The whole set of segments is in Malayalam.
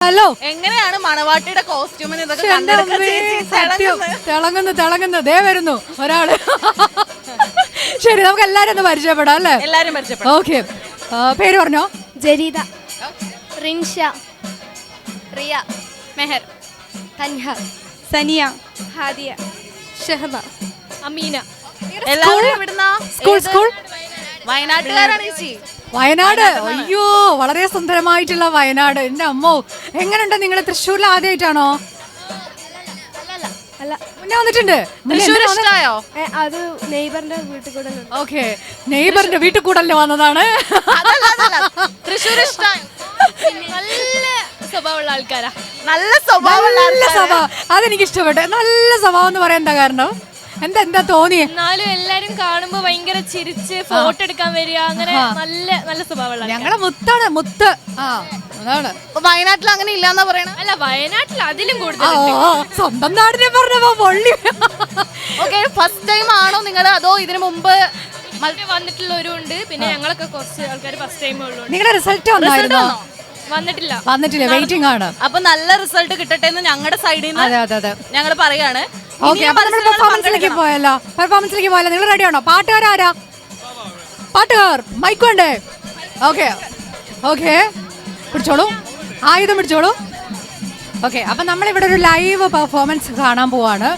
ഹലോ, എങ്ങനെയാണ് മണവാട്ടിയുടെ കോസ്റ്റ്യൂമിന് ഇതൊക്കെ ശ്ശെ, എൻ്റെ കണ്ടെടുക്കാൻ അമ്മേ, ചേച്ചി സത്യം തിളങ്ങുന്നത്? തിളങ്ങുന്നു ദേ വരുന്നു ഒരാള്. ശരി, നമുക്ക് എല്ലാരും ഒന്ന് പരിചയപ്പെടാം അല്ലേ? എല്ലാരും പരിചയപ്പെടും. ഓക്കെ, പേര് പറഞ്ഞോ. ജരീദ, റിൻഷ, റിയ, മെഹർ, തൻഹ, സനിയ, ഹാദിയ, ഷഹബ, അമീന. എല്ലാവരും ഇവിടുന്നാ? സ്കൂൾ വയനാട്ടുകാരാണ് ചേച്ചി. വയനാട്. അയ്യോ, വളരെ സുന്ദരമായിട്ടുള്ള വയനാട്. എന്റെ അമ്മോ, എങ്ങനെയുണ്ട്? നിങ്ങൾ തൃശ്ശൂരിൽ ആദ്യമായിട്ടാണോ? അല്ല, മുന്നേ വന്നിട്ടുണ്ട്. തൃശ്ശൂർ ഇഷ്ടായോ? അത് നെയ്ബറിന്റെ വീട്ടിൽ കൂടെ ഓക്കെ, നെയ്ബറിന്റെ വീട്ടിൽ കൂടല്ലേ വന്നതാണ്. തൃശ്ശൂർ ഇഷ്ടായോ? നല്ല സ്വഭാവമുള്ള ആൾക്കാരാ. നല്ല സ്വഭാവമുള്ള നല്ല സ്വഭാവം, അതെനിക്ക് ഇഷ്ടപ്പെട്ടു. നല്ല സ്വഭാവം എന്ന് പറയാൻ എന്താ കാരണം? എന്താ തോന്നിയേ? എന്നാലും എല്ലാരും കാണുമ്പോ ഭയങ്കര ചിരിച്ച് ഫോട്ടോ എടുക്കാൻ വരിക, അങ്ങനെ നല്ല നല്ല സ്വഭാവമുള്ള ഞങ്ങളെ മുത്താണ്, മുത്ത്. ആ, അതാണ്. അപ്പൊ വയനാട്ടിൽ അങ്ങനെ ഇല്ലാന്നാ പറയണ? അല്ല, വയനാട്ടിൽ അതിലും ആ, കൂടുതൽ സ്വന്തം നാടിനെ പറഞ്ഞപ്പോ പൊള്ളി. ഓക്കെ, ഫസ്റ്റ് ടൈം ആണോ നിങ്ങള് അതോ ഇതിനു മുമ്പ് വന്നിട്ടുള്ളവരും ഉണ്ട്. പിന്നെ ഞങ്ങളൊക്കെ കുറച്ച് ആൾക്കാർ ഫസ്റ്റ് ടൈം ഉള്ളൂ. നിങ്ങളുടെ റിസൾട്ട് വന്നായിരുന്നോ? വന്നിട്ടില്ല, വെയിറ്റിംഗ് ആണ്. അപ്പൊ നല്ല റിസൾട്ട് കിട്ടട്ടെ എന്ന് ഞങ്ങളുടെ സൈഡിൽ അതെ നിന്ന് അതെ അതെ. ഞങ്ങൾ പറയാണ്. ഓക്കെ, അപ്പൊ നമ്മൾ പെർഫോമൻസിലേക്ക് പോയല്ലോ. നിങ്ങൾ റെഡി ആണോ? പാട്ടുകാരാരാ? പാട്ടുകാർ മൈക്ക് വേണ്ടേ? ഓക്കെ ഓക്കെ, പിടിച്ചോളൂ, ആയുധം പിടിച്ചോളൂ. ഓക്കെ, അപ്പൊ നമ്മളിവിടെ ഒരു ലൈവ് പെർഫോമൻസ് കാണാൻ പോവാണ്.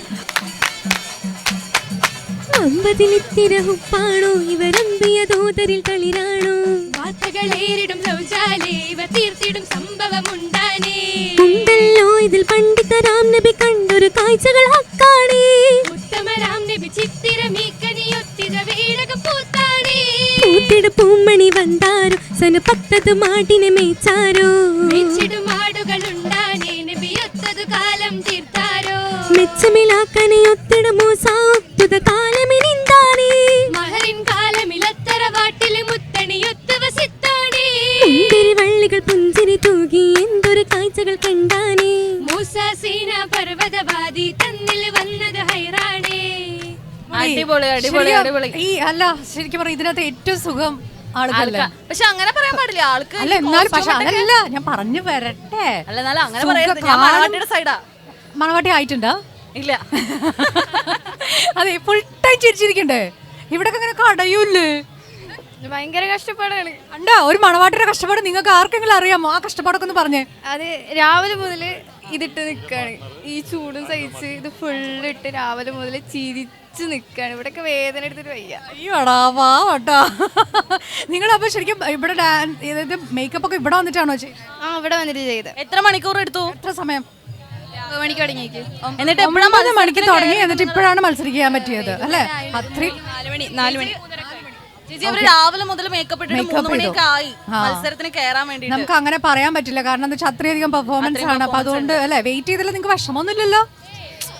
അമ്പതിനിത്തിരഹുപ്പാണോ ഇവരമ്പിയ ദൂതരിൽ കളിരാണോ വാർത്തകളേറിടും ശൗചാലേ ഇവ തീർത്തിടും സംഭവമുണ്ടാനേ. ഉണ്ടല്ലോ ഇതിൽ പണ്ഡിതരാം നബി കണ്ടൊരു കാഴ്ചകൾ ഹക്കാണേ. ഉത്തമരാം നബി ചിത്തിരമീക്കനിയൊത്തിര വീഴകം പൂത്താണേ. പൂത്തിട പൂമണി വந்தாരോ സന പത്തത് മാട്ടിനെ മേച്ചാരോ. മെച്ചിടും ആടുകളുണ്ടാനേ നബിയൊത്തതു കാലം തീർത്താരോ. മെച്ചമിലാക്കനെയൊത്തിട മൂസാത്തുത കാലമിനിന്താനേ. മഹറിൻ കാലമിലത്തറ വാട്ടില് മുത്തണിയൊത്തു വസിത്താനേ. മുന്തിരി വള്ളികൾ പുഞ്ചിരി തൂകി എന്തൊരു കാഴ്ചകൾ കണ്ടാനേ. മൂസ സീന പർവ്വതവാദി തന്നിൽ വന്നത് ഹൈറാണേ. അടിപൊളി അടിപൊളി ശരിയാ, അടിപൊളി. ഈ അല്ല, ശരിക്കും പറഞ്ഞ ഇതിനകത്ത് ഏറ്റവും സുഖം ആൾക്കല്ലേ? പക്ഷെ അങ്ങനെ പറയാൻ പാടില്ല. ആൾക്ക് അല്ല, എന്നാലും പക്ഷെ അതല്ല ഞാൻ പറഞ്ഞു വരട്ടെ. അല്ല എന്നാലും അങ്ങനെ പറയരുത്. ഞാൻ മണവാട്ടിയുടെ സൈഡാ. മണവാട്ടി ആയിട്ടുണ്ടോ? ഇല്ല. അതെ, ഫുൾ ടൈം ചിരിച്ചിരിക്കണ്ടേ? ഇവിടെ അങ്ങനെ കടയൂല്ലേ? ഭയങ്കര കഷ്ടപ്പാടാണ്. കണ്ടോ, ഒരു മണവാട്ടിയുടെ കഷ്ടപ്പാട് നിങ്ങൾക്ക് ആർക്കെങ്കിലും അറിയാമോ? ആ കഷ്ടപ്പാടൊക്കെ ഒന്ന് പറഞ്ഞേ. അത് രാവിലെ മുതൽ ഇതിട്ട് നിൽക്കാണ്. ഈ ചൂടും സഹിച്ച് ഇത് ഫുള്ള് ഇട്ട് രാവിലെ മുതൽ ചിരിച്ച് നിൽക്കാണ്. ഇവിടെയൊക്കെ വേദന എടുത്തിട്ട് വയ്യ. അയ്യോടാ, വാട്ടോ. നിങ്ങളപ്പോ ശരിക്കും ഇവിടെ മേക്കപ്പ് ഒക്കെ ഇവിടെ വന്നിട്ടാണോ ആ, ഇവിടെ വന്നിട്ട് ചെയ്ത് എത്ര മണിക്കൂർ എടുത്തു? എത്ര സമയം? 9 മണിക്ക് തുടങ്ങിയേക്ക്. എന്നിട്ട് 9 മണിക്ക് തുടങ്ങി, എന്നിട്ട് ഇപ്പോഴാണ് മത്സരിക്കാൻ പറ്റിയത് അല്ലേ? അത്രയും 4 മണി. ചേച്ചി അവര് രാവിലെ മുതൽ മേക്കപ്പ് ഇട്ടിട്ട് 3 മണിയൊക്കെ ആയി മത്സരത്തിന് കയറാൻ വേണ്ടിട്ട്. നമുക്ക് അങ്ങനെ പറയാൻ പറ്റില്ല, കാരണം എന്താ വെച്ചാൽ അത്രയധികം പെർഫോമൻസ് ആണ്. അപ്പൊ അതുകൊണ്ട് അല്ലെ വെയിറ്റ് ചെയ്തില്ല, നിങ്ങൾക്ക് വിഷമമൊന്നുമില്ലല്ലോ.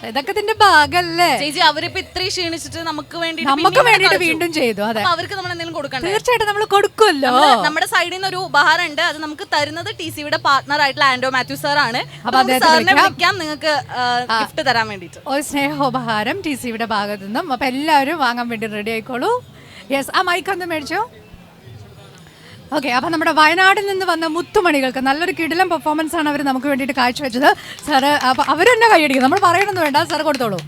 ഇതൊക്കെ ഇതിന്റെ ഭാഗല്ലേ? ചേച്ചി അവരിപ്പോ ഇത്രയും ക്ഷീണിച്ചിട്ട് നമുക്ക് നമുക്ക് വേണ്ടിട്ട് വീണ്ടും ചെയ്തു. അതെ, അവർക്ക് നമ്മൾ എന്തെങ്കിലും കൊടുക്കണ്ടേ? തീർച്ചയായിട്ടും നമ്മൾ കൊടുക്കുമല്ലോ. നമ്മുടെ സൈഡിൽ നിന്ന് ഒരു ഉപഹാരം ഉണ്ട്. അത് നമുക്ക് തരുന്നത് TCയുടെ പാർട്ട്ണർ ആയിട്ടുള്ള ആൻഡോ മാത്യു സാർ ആണ്. അപ്പൊ അദ്ദേഹത്തെ സാറിനെ വിളിക്കാം നിങ്ങൾക്ക് ഗിഫ്റ്റ് തരാൻ വേണ്ടിട്ട്. ഒരു സ്നേഹോപഹാരം TCയുടെ ഭാഗത്തു നിന്നും. അപ്പൊ എല്ലാവരും വാങ്ങാൻ വേണ്ടി റെഡി ആയിക്കോളൂ. യെസ്, ആ മൈക്ക് ഒന്ന് മേടിച്ചോ. ഓക്കെ, അപ്പൊ നമ്മുടെ വയനാട്ടിൽ നിന്ന് വന്ന മുത്തുമണികൾക്ക് നല്ലൊരു കിടിലം പെർഫോമൻസ് ആണ് അവർ നമുക്ക് വേണ്ടിയിട്ട് കാഴ്ചവെച്ചത്. സാറ് അപ്പൊ അവർ തന്നെ കൈയടിക്കും, നമ്മൾ പറയണമെന്ന് വേണ്ട, സാറ് കൊടുത്തോളൂ.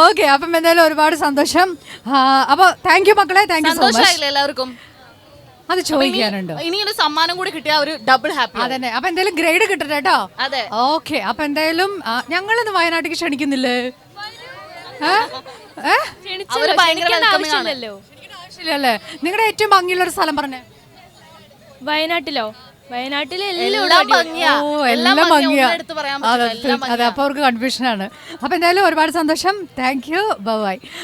ഓക്കെ, അപ്പം എന്തായാലും ഒരുപാട് സന്തോഷം. അപ്പൊ താങ്ക് യു മക്കളെ, താങ്ക് യു സോ മച്ച്. സന്തോഷമായില്ലേ എല്ലാവർക്കും? അത് ചോദിക്കാനുണ്ട്. ഇനിയൊരു സമ്മാനം കൂടി കിട്ടിയ ഒരു ഡബിൾ ഹാപ്പി. അതന്നെ, അപ്പൊ എന്തായാലും ഗ്രേഡ് കിട്ടട്ടെ കേട്ടോ. അതെ, ഓക്കെ. അപ്പൊ എന്തായാലും ഞങ്ങളിന്ന് വയനാട്ടിലേക്ക് ക്ഷണിക്കുന്നില്ലേ? അവര് ഭയങ്കര welcoming ആണ്. ആവശ്യമില്ലല്ലേ? നിങ്ങളുടെ ഏറ്റവും ഭംഗിയുള്ള ഒരു സ്ഥലം പറഞ്ഞേ. വയനാട്ടിലെ എല്ലാം ഭംഗിയാ. എല്ലാം ഭംഗിയാ. എടുത്ത് പറയാൻ പറ്റില്ല. എല്ലാം അതെ, അപ്പൊ അവർക്ക് കൺഫ്യൂഷൻ ആണ്. അപ്പൊ എന്തായാലും ഒരുപാട് സന്തോഷം. Thank you, by.